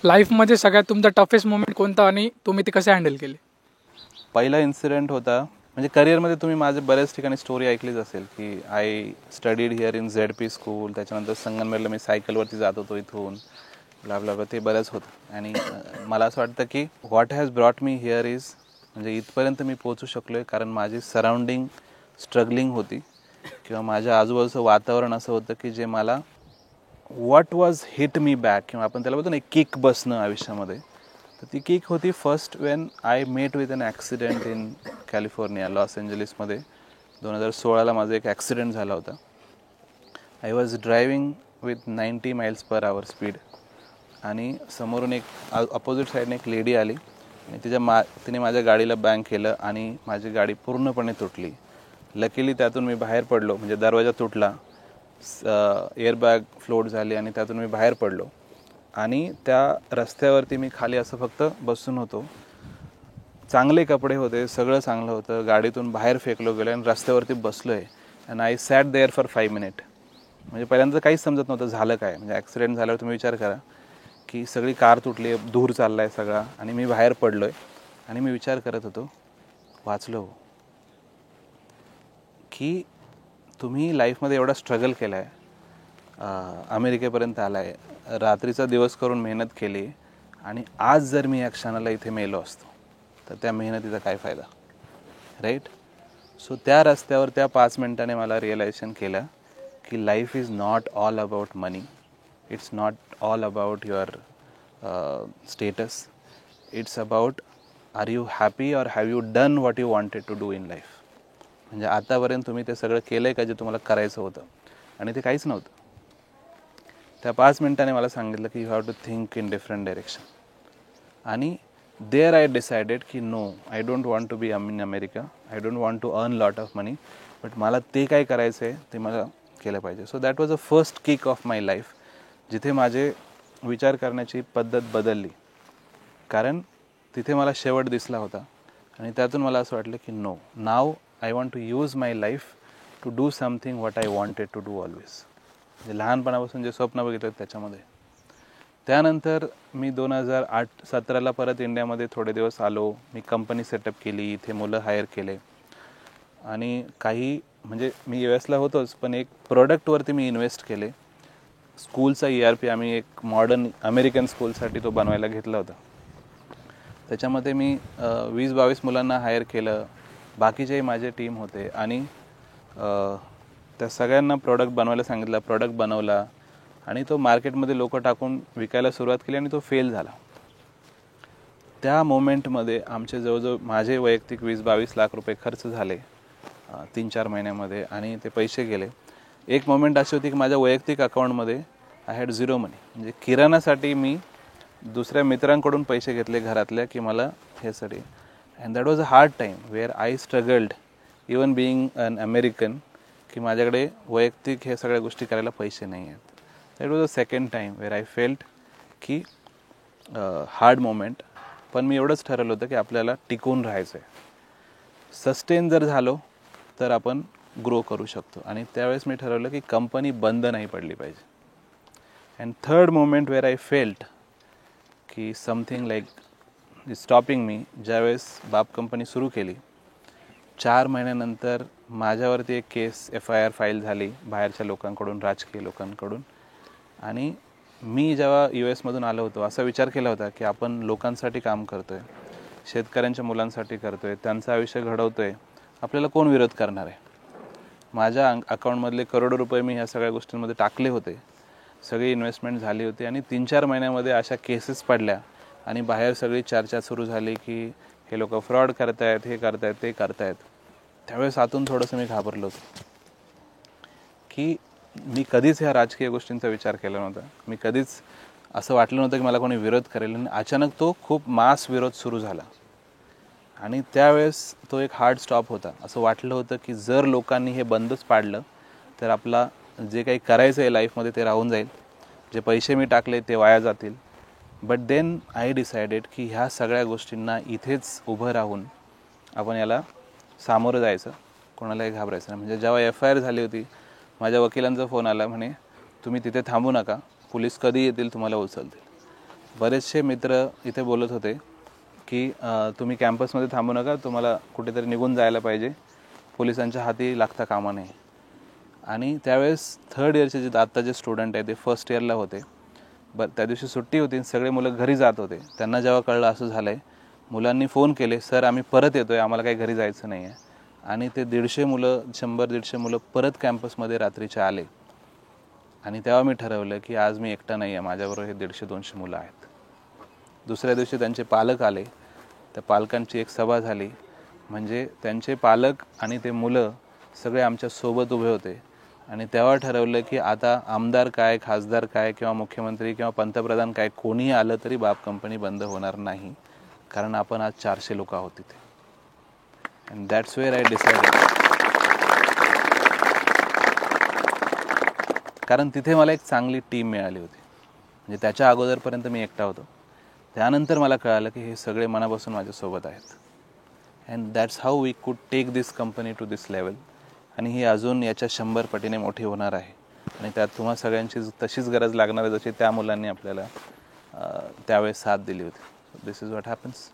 लाईफमध्ये सगळ्यात तुमचा टफेस्ट मोमेंट कोणता आणि तुम्ही ते कसे हँडल केले? पहिला इन्सिडेंट होता, म्हणजे करिअरमध्ये तुम्ही माझे बऱ्याच ठिकाणी स्टोरी ऐकलीच असेल की I studied here in ZP school, त्याच्यानंतर संगमनेरला मी सायकलवरती जात होतो इथून, ब्ला ब्ला ब्ला, ते बरंच होतं. आणि मला असं वाटतं की what has brought me here is, म्हणजे इथपर्यंत मी पोहोचू शकलो आहे कारण माझी सराउंडिंग स्ट्रगलिंग होती किंवा माझ्या आजूबाजूचं वातावरण असं होतं की जे मला what was hit me back, किंवा आपण त्याला बोलतो ना किक बसणं आयुष्यामध्ये, तर ती किक होती first when I met with an accident in California, Los एंजलिसमध्ये. 2016ला माझा एक ॲक्सिडेंट झाला होता. I was driving with 90 miles per hour speed, आणि समोरून एक अपोजिट साईडने एक लेडी आली आणि तिने माझ्या गाडीला बँग केलं आणि माझी गाडी पूर्णपणे तुटली. लकीली त्यातून मी बाहेर पडलो, म्हणजे दरवाजा तुटला, एअरबॅग फ्लोट झाली आणि त्यातून मी बाहेर पडलो. आणि त्या रस्त्यावरती मी खाली असं फक्त बसून होतो. चांगले कपडे होते, सगळं चांगलं होतं, गाडीतून बाहेर फेकलो गेलो आणि रस्त्यावरती बसलो आहे. And I sat there for 5 minutes. म्हणजे पहिल्यांदा काहीच समजत नव्हतं झालं काय. म्हणजे ॲक्सिडेंट झाल्यावर तुम्ही विचार करा की सगळी कार तुटली आहे, धूर चालला आहे सगळा, आणि मी बाहेर पडलो आहे. आणि मी विचार करत होतो, वाचलो की तुम्ही लाईफमध्ये एवढा स्ट्रगल केला आहे, अमेरिकेपर्यंत आला आहे, रात्रीचा दिवस करून मेहनत केली, आणि आज जर मी या क्षणाला इथे मेलो असतो तर त्या मेहनतीचा काय फायदा, राईट? सो त्या रस्त्यावर त्या 5 मिनिटाने मला रिअलायझेशन केलं की life is not all about money, it's not all about your status, it's about are you happy or have you done what you wanted to do in life. म्हणजे आतापर्यंत तुम्ही ते सगळं केलं आहे का जे तुम्हाला करायचं होतं, आणि ते काहीच नव्हतं. त्या 5 मिनिटाने मला सांगितलं की you have to think in different direction. आणि देअर आय डिसाइडेड की no, I don't want to be in America, I don't want to earn lot of money, but मला ते काय करायचं आहे ते मला केलं पाहिजे. So that was a first kick off my life, जिथे माझे विचार करण्याची पद्धत बदलली. कारण तिथे मला शेवट दिसला होता आणि त्यातून मला असं वाटलं की no, now I want to use my life to do something what I wanted to do always. म्हणजे लहानपणापासून जे स्वप्न बघितलं त्याच्यामध्ये. त्यानंतर मी 2017ला परत इंडियामध्ये थोडे दिवस आलो. मी कंपनी सेटअप केली, इथे मुलं हायर केले, आणि काही म्हणजे मी US ला होतोच, पण एक प्रोडक्टवरती मी इन्व्हेस्ट केले. स्कूलचा ERP आम्ही एक मॉडर्न अमेरिकन स्कूलसाठी तो बनवायला घेतला होता. त्याच्यामध्ये मी 20-22 मुलांना हायर केलं, बाकीचेही माझे टीम होते, आणि त्या सगळ्यांना प्रोडक्ट बनवायला सांगितलं, प्रोडक्ट बनवला, आणि तो मार्केटमध्ये लोक टाकून विकायला सुरुवात केली, आणि तो फेल झाला. त्या मोमेंटमध्ये आमचे जवळजवळ माझे वैयक्तिक 20-22 लाख रुपये खर्च झाले 3-4 महिन्यामध्ये, आणि ते पैसे गेले. एक मोमेंट अशी होती की माझ्या वैयक्तिक अकाउंटमध्ये आय हॅड 0 मनी. म्हणजे किराणासाठी मी दुसऱ्या मित्रांकडून पैसे घेतले घरातल्या की मला ह्यासाठी. And that was a hard time where I struggled even being an American, की माझ्याकडे वैयक्तिक हे सगळ्या गोष्टी करायला पैसे नाही आहेत. That was a second time where I felt की हार्ड मोमेंट. पण मी एवढंच ठरवलं होतं की आपल्याला टिकून राहायचं आहे. सस्टेन जर झालो तर आपण ग्रो करू शकतो, आणि त्यावेळेस मी ठरवलं की कंपनी बंद नाही पडली पाहिजे. And third moment wear I felt की समथिंग लाईक स्टॉपिंग मी, ज्यावेळेस बाप कंपनी सुरू केली, 4 महिन्यानंतर माझ्यावरती एक केस FIR फाईल झाली बाहेरच्या लोकांकडून, राजकीय लोकांकडून. आणि मी जेव्हा US मधून आलो होतो असा विचार केला होता की आपण लोकांसाठी काम करतो आहे, शेतकऱ्यांच्या मुलांसाठी करतो आहे, त्यांचं आयुष्य घडवतो आहे, आपल्याला कोण विरोध करणार आहे. माझ्या अकाउंटमधले करोडो रुपये मी ह्या सगळ्या गोष्टींमध्ये टाकले होते, सगळी इन्व्हेस्टमेंट झाली होती, आणि 3-4 महिन्यामध्ये अशा केसेस पडल्या, आणि बाहेर सगळी चर्चा सुरू झाली की हे लोक फ्रॉड करतायत, हे करतायत, ते करतायत. त्यावेळेस आतून थोडंसं मी घाबरलो होतो की मी कधीच ह्या राजकीय गोष्टींचा विचार केला नव्हता. मी कधीच असं वाटलं नव्हतं की मला कोणी विरोध करेल, आणि अचानक तो खूप मास विरोध सुरू झाला. आणि त्यावेळेस तो एक हार्ड स्टॉप होता. असं वाटलं होतं की जर लोकांनी हे बंदच पाडलं तर आपला जे काही करायचं आहे लाईफमध्ये ते राहून जाईल, जे पैसे मी टाकले ते वाया जातील. बट देन आय डिसायडेड की ह्या सगळ्या गोष्टींना इथेच उभं राहून आपण याला सामोरं जायचं, कोणालाही घाबरायचं नाही. म्हणजे जेव्हा FIR झाली होती, माझ्या वकिलांचा फोन आला, म्हणे तुम्ही तिथे थांबू नका, पोलीस कधी येतील तुम्हाला उचलतील. बरेचसे मित्र इथे बोलत होते की तुम्ही कॅम्पसमध्ये थांबू नका, तुम्हाला कुठेतरी निघून जायला पाहिजे, पोलिसांच्या हाती लागता कामा नये. आणि त्यावेळेस थर्ड इयरचे जे आत्ता जे स्टुडंट आहे ते फर्स्ट इयरला होते. त्या दिवशी सुट्टी होती, सगळे मुलं घरी जात होते. त्यांना जेव्हा कळलं असं झालं आहे, मुलांनी फोन केले, सर आम्ही परत येतो आहे, आम्हाला काही घरी जायचं नाही आहे. आणि ते 150 मुलं 100-150 मुलं परत कॅम्पसमध्ये रात्रीचे आले. आणि तेव्हा मी ठरवलं की आज मी एकटा नाही आहे, माझ्याबरोबर हे 150-200 मुलं आहेत. दुसऱ्या दिवशी त्यांचे पालक आले, त्या पालकांची एक सभा झाली. म्हणजे त्यांचे पालक आणि ते मुलं सगळे आमच्या सोबत उभे होते. आणि तेव्हा ठरवलं की आता आमदार काय, खासदार काय, किंवा मुख्यमंत्री किंवा पंतप्रधान काय, कोणीही आलं तरी बाप कंपनी बंद होणार नाही, कारण आपण आज 400 लोक आहोत तिथे. And that's where I decided. कारण तिथे मला एक चांगली टीम मिळाली होती. म्हणजे त्याच्या अगोदरपर्यंत मी एकटा होतो. त्यानंतर मला कळालं की हे सगळे मनापासून माझ्यासोबत आहेत. And that's how we could take this company to this level. आणि ही अजून याच्या 100 पटीने मोठी होणार आहे. आणि त्यात तुम्हा सगळ्यांची तशीच गरज लागणार आहे जशी त्या मुलांनी आपल्याला त्यावेळेस साथ दिली होती. दिस इज व्हॉट हॅपन्स.